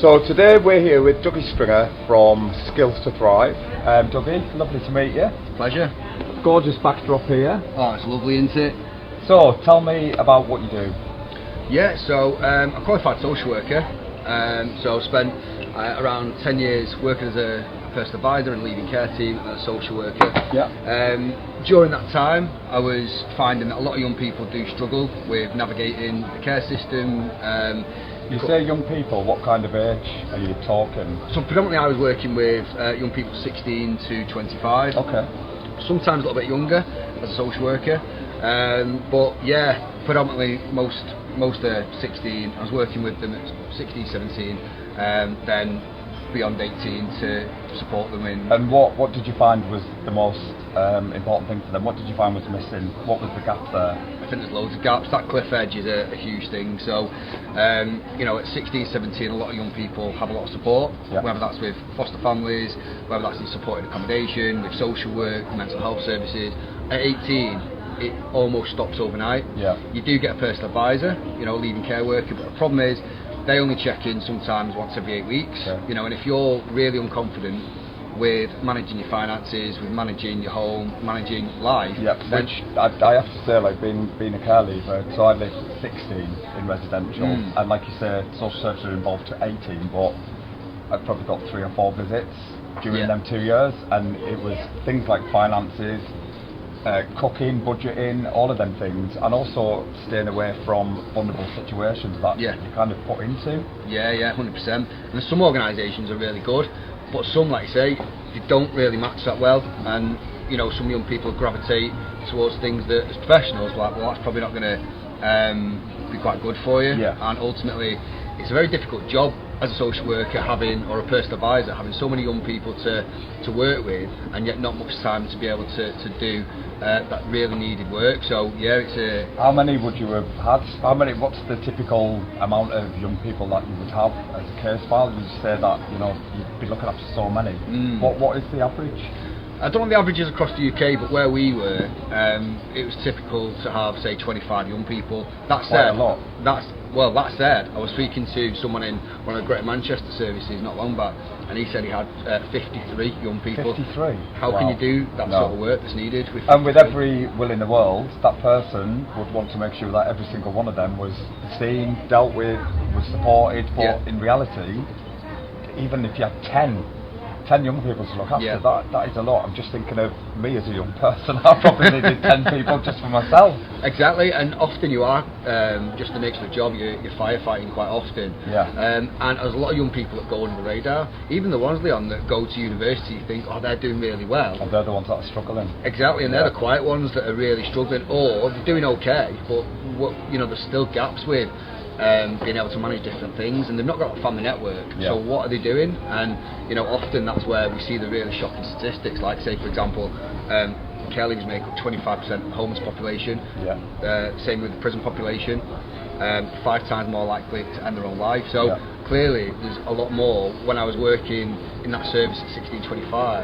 So today we're here with Dougie Stringer from Skills to Thrive. Dougie, lovely to meet you. Pleasure. Gorgeous backdrop here. Oh, it's lovely, isn't it? So tell me about what you do. Yeah, so I'm a qualified social worker. So I spent around 10 years working as a personal advisor and leading care team and a social worker. Yeah. During that time, I was finding that a lot of young people do struggle with navigating the care system. You say young people, what kind of age are you talking? So predominantly I was working with young people 16 to 25. Okay. Sometimes a little bit younger as a social worker. But yeah, predominantly most 16. I was working with them at 16, 17, then beyond 18 to support them in. And what did you find was the most important thing for them? What did you find was missing? What was the gap there? I think there's loads of gaps. That cliff edge is a huge thing. So, at 16, 17, a lot of young people have a lot of support, whether that's with foster families, whether that's in supported accommodation, with social work, mental health services. At 18, it almost stops overnight. Yeah. You do get a personal advisor, leading care worker, but the problem is they only check in sometimes once every 8 weeks. Okay. And if you're really unconfident with managing your finances, with managing your home, managing life. Yeah, which I have to say, like being a care leaver, so I lived 16 in residential, and like you say, social services are involved to 18, but I've probably got 3 or 4 visits during them 2 years, and it was things like finances, cooking, budgeting, all of them things, and also staying away from vulnerable situations that you kind of put into. Yeah, 100%. And some organisations are really good, but some, like you say, they don't really match that well, and some young people gravitate towards things that as professionals like, well, that's probably not going to be quite good for you. And ultimately it's a very difficult job as a social worker or a personal advisor, having so many young people to work with, and yet not much time to be able to do that really needed work. So yeah, it's a... How many would you have had? What's the typical amount of young people that you would have as a case file? You say that you'd be looking after so many. What is the average? I don't know the averages across the UK, but where we were, it was typical to have, say, 25 young people. That said, quite a lot. That said, I was speaking to someone in one of the Greater Manchester services not long back, and he said he had 53 young people. 53? How can you do that sort of work that's needed? And with every will in the world, that person would want to make sure that every single one of them was seen, dealt with, was supported, but in reality, even if you have 10 young people to look after, that is a lot. I'm just thinking of me as a young person. I probably needed 10 people just for myself. Exactly, and often you are, just the nature of the job, you're firefighting quite often. And there's a lot of young people that go under the radar. Even the ones, Leon, that go to university, you think, oh, they're doing really well. And they're the ones that are struggling. Exactly, and they're the quiet ones that are really struggling, or they're doing okay, but there's still gaps with being able to manage different things, and they've not got a family network. So what are they doing? And often that's where we see the really shocking statistics, like say for example, care leavers make up 25% of the homeless population. Same with the prison population, 5 times more likely to end their own life. So clearly there's a lot more. When I was working in that service at 1625,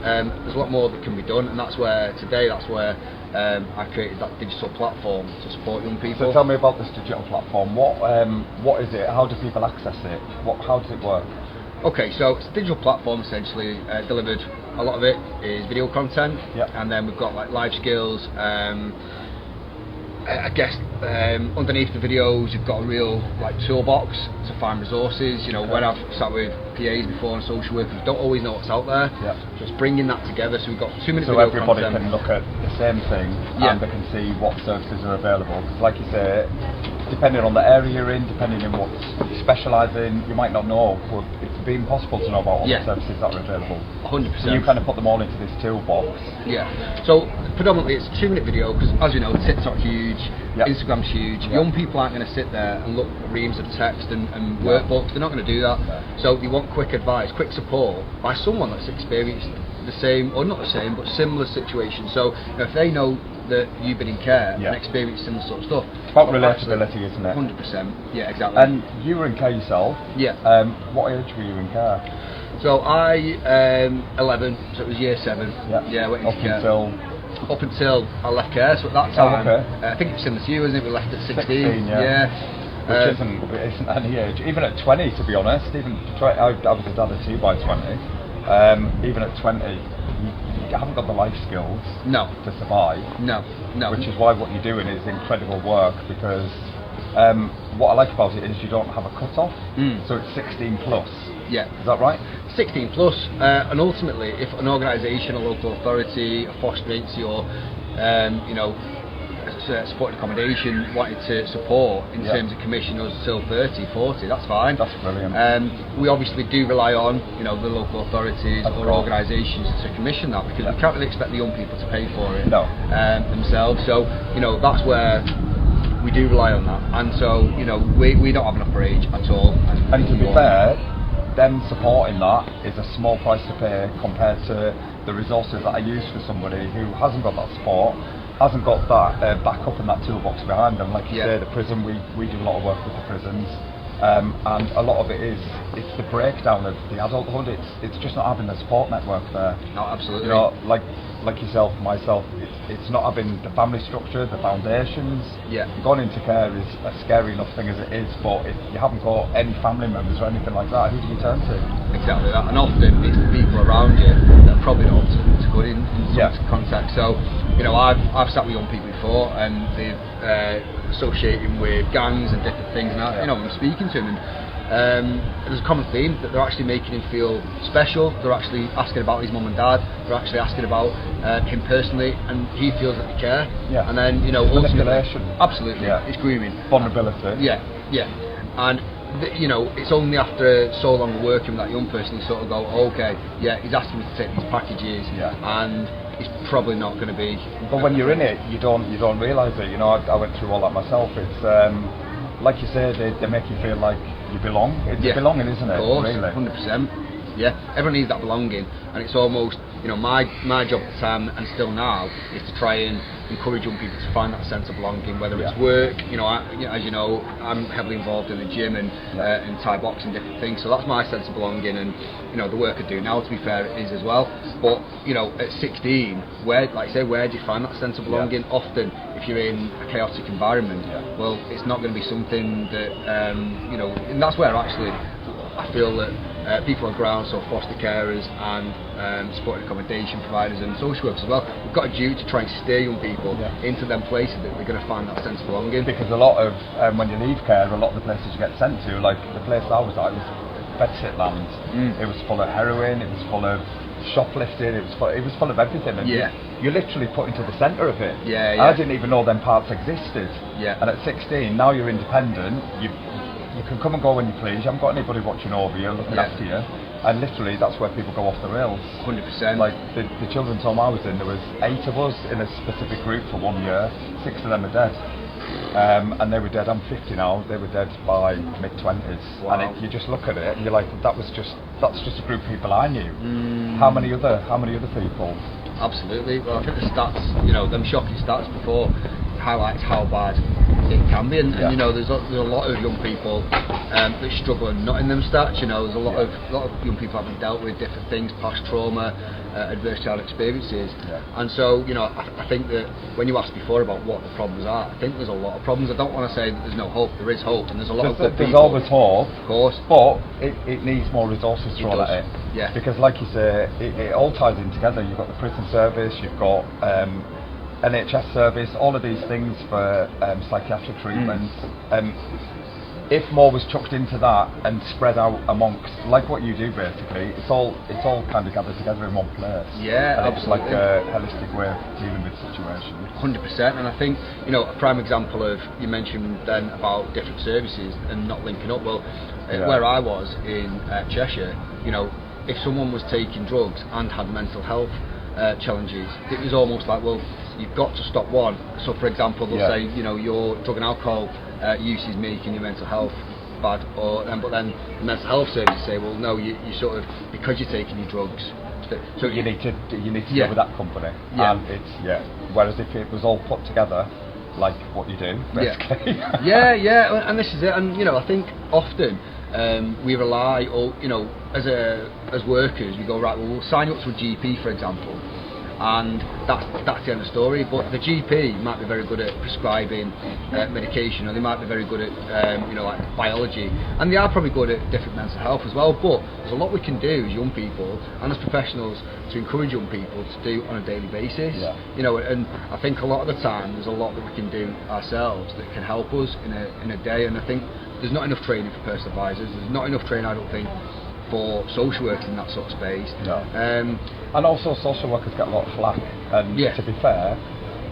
there's a lot more that can be done, and that's where I created that digital platform to support young people. So tell me about this digital platform. What is it? How do people access it? How does it work? Okay, so it's a digital platform essentially, delivered, a lot of it is video content, and then we've got like life skills. I guess underneath the videos you've got a real toolbox to find resources. When I've sat with PAs before and social workers, don't always know what's out there. Just bringing that together, so we've got 2 minutes so video everybody content. can look at the same thing and they can see what services are available. Because like you say, depending on the area you're in, depending on what you specialise in, you might not know, but it's been possible to know about all the services that are available. 100%. So you kind of put them all into this toolbox. So predominantly it's a 2-minute video, because as you know, TikTok's huge, Instagram's huge. Young people aren't going to sit there and look at reams of text and workbooks. They're not going to do that. So you want quick advice, quick support by someone that's experienced the same, or not the same, but similar situations. So if they know that you've been in care and experienced similar sort of stuff, it's about relatability, isn't it? 100%. Yeah, exactly. And you were in care yourself. What age were you in care? So I 11, so it was year 7. Went into care. Up until I left care. So at that time, I think it's similar to you, isn't it? We left at 16. Which isn't any age. Even at 20, to be honest, I was a dad of 2 by 20. Even at 20, you haven't got the life skills to survive. No. Which is why what you're doing is incredible work, because what I like about it is you don't have a cut-off. So it's 16 plus. Yeah. Is that right? 16 plus, and ultimately, if an organisation, a local authority, a foster agency, or supported accommodation wanted to support in terms of commission us till 30, 40, that's fine. That's brilliant. We obviously do rely on the local authorities or organisations to commission that, because we can't really expect the young people to pay for it themselves. So that's where we do rely on that, and so we don't have enough for age at all. And to be fair, them supporting that is a small price to pay compared to the resources that I use for somebody who hasn't got that support, hasn't got that backup and that toolbox behind them. Like you say, the prison, we do a lot of work with the prisons, and a lot of it is, it's the breakdown of the adulthood. It's just not having the support network there. No, absolutely. Like yourself, myself, it's not having the family structure, the foundations. Going into care is a scary enough thing as it is, but if you haven't got any family members or anything like that, who do you turn to? Exactly that, and often it's the people around you that are probably not up to good in some context. So I've sat with young people before, and they've associating with gangs and different things, and I'm speaking to them, and there's a common theme that they're actually making him feel special. They're actually asking about his mum and dad. They're actually asking about him personally, and he feels that they care. And then manipulation. Absolutely, it's grooming, vulnerability. And it's only after so long of working with that young person you sort of go, okay, he's asking me to take these packages, and it's probably not going to be. But when you're in it, you don't realise it. I went through all that myself. It's like you say, they make you feel like you belong. It's belonging, isn't it? Of course, really, 100%. Everyone needs that belonging, and it's almost my job at the time and still now is to try and encourage young people to find that sense of belonging, whether it's work. As you know, I'm heavily involved in the gym and Thai boxing, different things. So that's my sense of belonging, and the work I do now, to be fair, it is as well. But at 16, where do you find that sense of belonging? Often, if you're in a chaotic environment, well, it's not going to be something that and that's where actually I feel that people on ground, so foster carers and supported accommodation providers and social workers as well, we've got a duty to try and steer young people into them places that they're going to find that sense of belonging. Because a lot of, when you leave care, a lot of the places you get sent to, like the place I was at, it was bedsit land. It was full of heroin, it was full of shoplifting, it was full of everything, and you're literally put into the centre of it. I didn't even know them parts existed. And at 16, now you're independent, you can come and go when you please, you haven't got anybody watching over you, looking after you, and literally that's where people go off the rails. 100%. Like the children's home I was in, there was 8 of us in a specific group for 1 year, 6 of them are dead. And they were dead, I'm 50 now, they were dead by mid-20s. And you just look at it and you're like, that's just a group of people I knew. How many other people? Absolutely. Well, I think the stats, them shocking stats before highlights how bad it can be, and there's a lot of young people that struggle and not in them stats. There's a lot of young people having dealt with different things, past trauma, adverse child experiences, and so I think that when you asked before about what the problems are, I think there's a lot of problems. I don't want to say that there's no hope. There is hope, and there's a lot of good people. There's always hope, of course, but it needs more resources thrown at it. Because like you say, it all ties in together. You've got the prison service, you've got NHS service, all of these things for psychiatric treatment. If more was chucked into that and spread out amongst, like what you do basically, it's all kind of gathered together in one place. And absolutely. it's like a holistic way of dealing with situations. 100%, and I think a prime example of, you mentioned then about different services and not linking up. Well, where I was in Cheshire, if someone was taking drugs and had mental health challenges, it was almost like, well, you've got to stop one. So for example, they'll say, your drug and alcohol use is making your mental health bad, but then the mental health services say, well, no, you sort of, because you're taking your drugs, so you need to deal with that company. And it's whereas if it was all put together like what you do basically. And this is it. And I think often we rely, or as workers, we go, right, well, we'll sign you up to a GP, for example, and that's the end of the story. But the GP might be very good at prescribing medication, or they might be very good at like biology, and they are probably good at different mental health as well. But there's a lot we can do as young people and as professionals to encourage young people to do on a daily basis. And I think a lot of the time there's a lot that we can do ourselves that can help us in a day. And I think there's not enough training for personal advisors. There's not enough training, I don't think, for social workers in that sort of space. And also social workers get a lot of flack, and to be fair,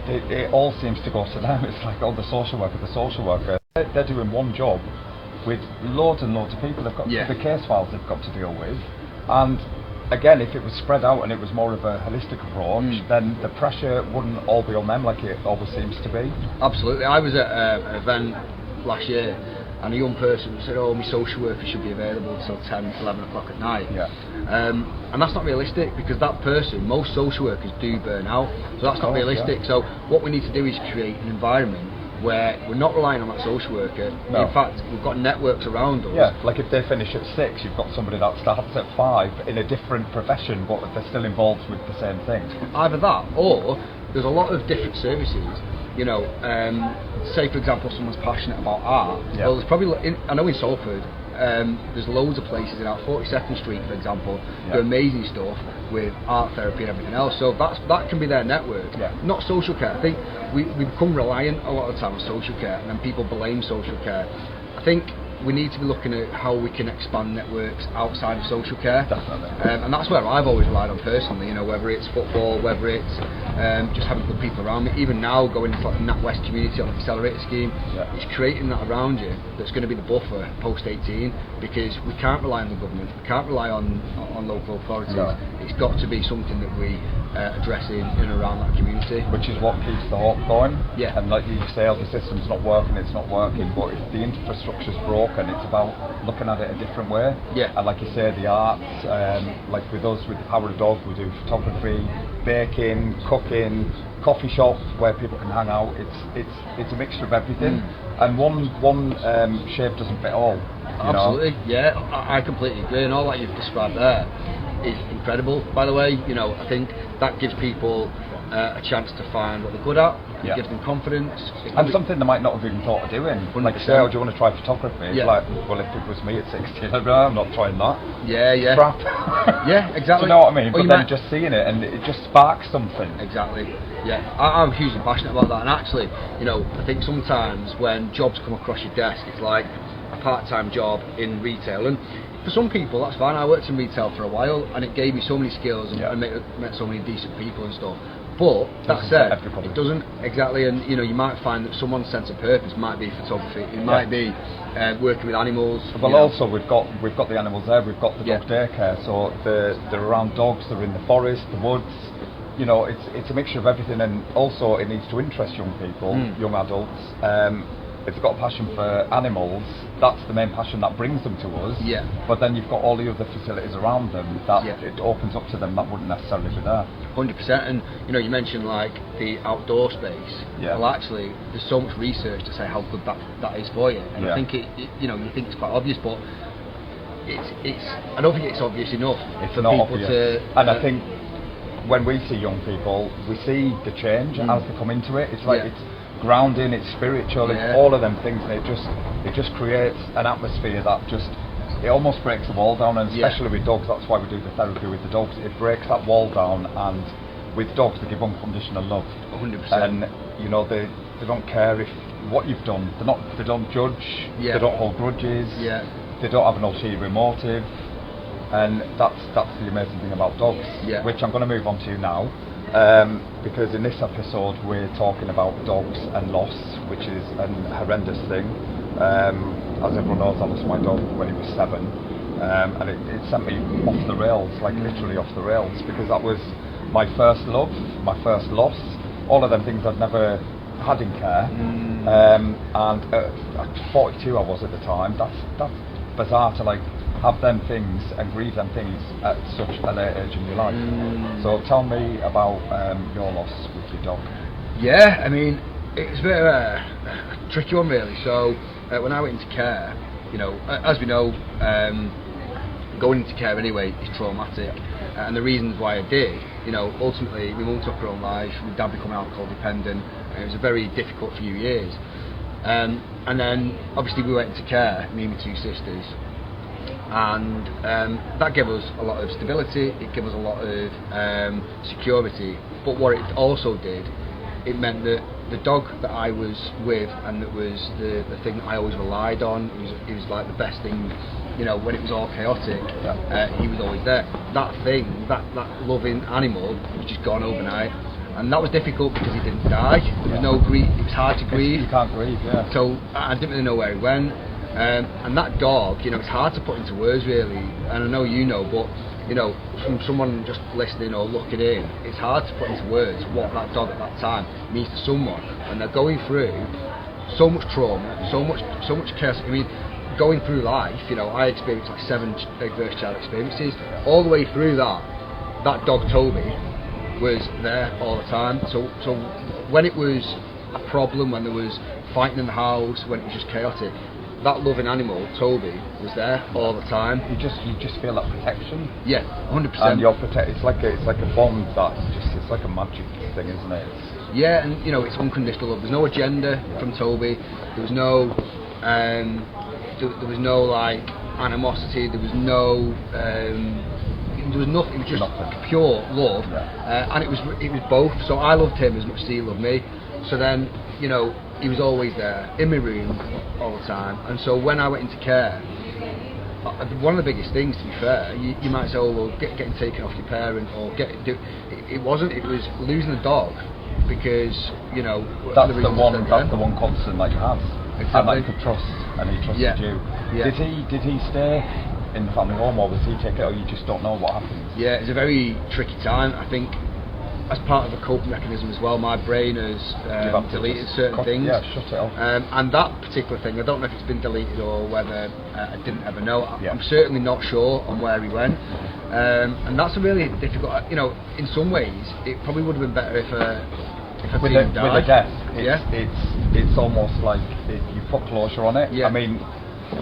it all seems to go to them. It's like, the social worker, they're doing one job with loads and loads of people. They've got the case files they've got to deal with, and again, if it was spread out and it was more of a holistic approach, then the pressure wouldn't all be on them like it always seems to be. Absolutely. I was at an event last year, and a young person said, my social worker should be available until 10, 11 o'clock at night. And that's not realistic, because that person, most social workers do burn out, so that's not realistic. So what we need to do is create an environment where we're not relying on that social worker. In fact, we've got networks around us. Like if they finish at 6, you've got somebody that starts at 5 in a different profession, but they're still involved with the same thing. Either that, or there's a lot of different services. Say for example, someone's passionate about art. Well, there's probably, I know in Salford, there's loads of places in our 42nd Street, for example, do amazing stuff with art therapy and everything else. So that can be their network. Not social care. I think we become reliant a lot of the time on social care, and then people blame social care. I think we need to be looking at how we can expand networks outside of social care. Definitely. And that's where I've always relied on personally, whether it's football, whether it's just having good people around me. Even now, going into the NatWest community on the accelerator scheme, it's creating that around you that's going to be the buffer post-18, because we can't rely on the government, we can't rely on local authorities. It's got to be something that we address in and around that community. Which is what keeps the hope going. And like you say, the system's not working, it's not working, but if the infrastructure's broken, it's about looking at it a different way. And like you say, the arts, like with us, with the Power of Dog, we do photography, baking, cooking, coffee shops where people can hang out. It's a mixture of everything, and one shape doesn't fit all. Absolutely. I completely agree, and all that you've described there is incredible. By the way, I think that gives people a chance to find what they're good at. It gives them confidence, and something they might not have even thought of doing. 100%. Like, say, do you want to try photography? It's like, well, if it was me at 16, I'm not trying that. Crap. Exactly. Do you know what I mean? But then just seeing it, and it just sparks something. Exactly. I'm hugely passionate about that, and actually, I think sometimes when jobs come across your desk, it's like a part-time job in retail, and for some people that's fine. I worked in retail for a while, and it gave me so many skills and met so many decent people and stuff. But that said, it doesn't exactly, and you might find that someone's sense of purpose might be photography, it might be working with animals. Well, also we've got the animals there. We've got the dog daycare, so they're around dogs. They're in the forest, the woods. It's a mixture of everything, and also it needs to interest young people, young adults. If they've got a passion for animals, that's the main passion that brings them to us. But then you've got all the other facilities around them that it opens up to them that wouldn't necessarily be there. 100%. And you mentioned like the outdoor space. Well, actually, there's so much research to say how good that is for you. And I think you think it's quite obvious, but it's I don't think it's obvious enough for people obvious. And I think when we see young people, we see the change as they come into it. It's like it's grounding, it's spiritual, it's all of them things, and it just creates an atmosphere that it almost breaks the wall down, and especially with dogs, that's why we do the therapy with the dogs. It breaks that wall down, and with dogs they give unconditional love. 100%. And they don't care if what you've done. They don't judge. They don't hold grudges. They don't have an ulterior motive. And that's the amazing thing about dogs, which I'm going to move on to now. Because in this episode we're talking about dogs and loss, which is a horrendous thing. As everyone knows, I lost my dog when he was 7, and it sent me off the rails, like literally off the rails, because that was my first love, my first loss, all of them things I'd never had in care. And at 42 I was at the time. That's bizarre to have them things and grieve them things at such a late age in your life. So tell me about your loss with your dog. I mean, it's a bit of a tricky one really. So when I went into care, as we know, going into care anyway is traumatic. And the reasons why I did, you know, ultimately my mum took her own life, my dad became alcohol dependent, and it was a very difficult few years. And then obviously we went into care, me and my two sisters, and that gave us a lot of stability, it gave us a lot of security, but what it also did, it meant that the dog that I was with, and that was the thing that I always relied on, it was like the best thing, you know, when it was all chaotic, he was always there. That thing, that loving animal was just gone overnight. And that was difficult because he didn't die. There was no grief. It was hard to grieve. You can't grieve, yeah. So I didn't really know where he went. And that dog, you know, it's hard to put into words really. And I know you know, but you know, from someone just listening or looking in, it's hard to put into words what that dog at that time means to someone. And they're going through so much trauma, so much chaos. I mean, going through life, you know, I experienced like 7 adverse child experiences. All the way through that dog Toby was there all the time. So when it was a problem, when there was fighting in the house, when it was just chaotic, that loving animal, Toby, was there all the time. You just feel that protection. Yeah, 100%. And you're it's like a bond that's it's like a magic thing, isn't it? Yeah, and you know, it's unconditional love. There's no agenda from Toby. There was no there was no like animosity. There was no there was nothing. It was just pure love, and it was both. So I loved him as much as he loved me. So then, you know, he was always there in my room all the time. And so when I went into care, one of the biggest things, to be fair, you might say, oh well, getting taken off your parent, or it wasn't. It was losing the dog, because you know that's the one constant that you have, exactly. And that you could trust, and he trusted you. Yeah. Did he stay in the family home, or was he taken, or you just don't know what happened? Yeah, it's a very tricky time. I think as part of a coping mechanism as well, my brain has deleted certain things. Yeah, shut it off. And that particular thing, I don't know if it's been deleted or whether I didn't ever know. I'm certainly not sure on where he went. And that's a really difficult, you know, in some ways, it probably would have been better if with a death, it's almost like you put closure on it. I mean,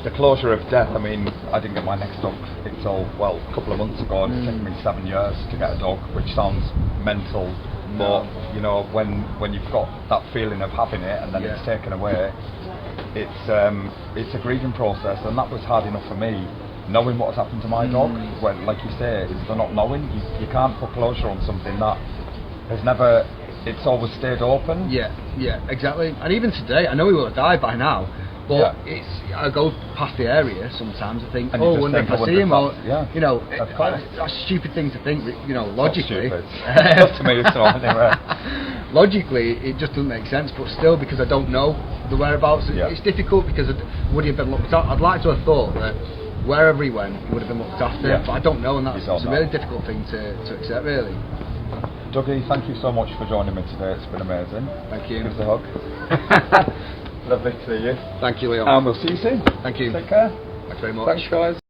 the closure of death, I mean, I didn't get my next dog until, well, a couple of months ago, and it's taken me 7 years to get a dog, which sounds mental, but, you know, when you've got that feeling of having it, and then it's taken away, it's a grieving process, and that was hard enough for me, knowing what's happened to my dog, when, like you say, it's the not knowing, you can't put closure on something that has never, it's always stayed open. Yeah, exactly, and even today, I know he will have died by now, but I go past the area sometimes. I think, oh, I wonder if I see him, or you know, that's a stupid thing to think. You know, logically, to me, it's not anyway. Logically, it just doesn't make sense. But still, because I don't know the whereabouts, it's difficult. Because would he have been looked after? I'd like to have thought that wherever he went, he would have been looked after. But I don't know, and that's a really difficult thing to accept, really. Dougie, thank you so much for joining me today. It's been amazing. Thank you. Give us a hug. Lovely to see you. Thank you, Leon. And we'll see you soon. Thank you. Take care. Thanks very much. Thanks, guys.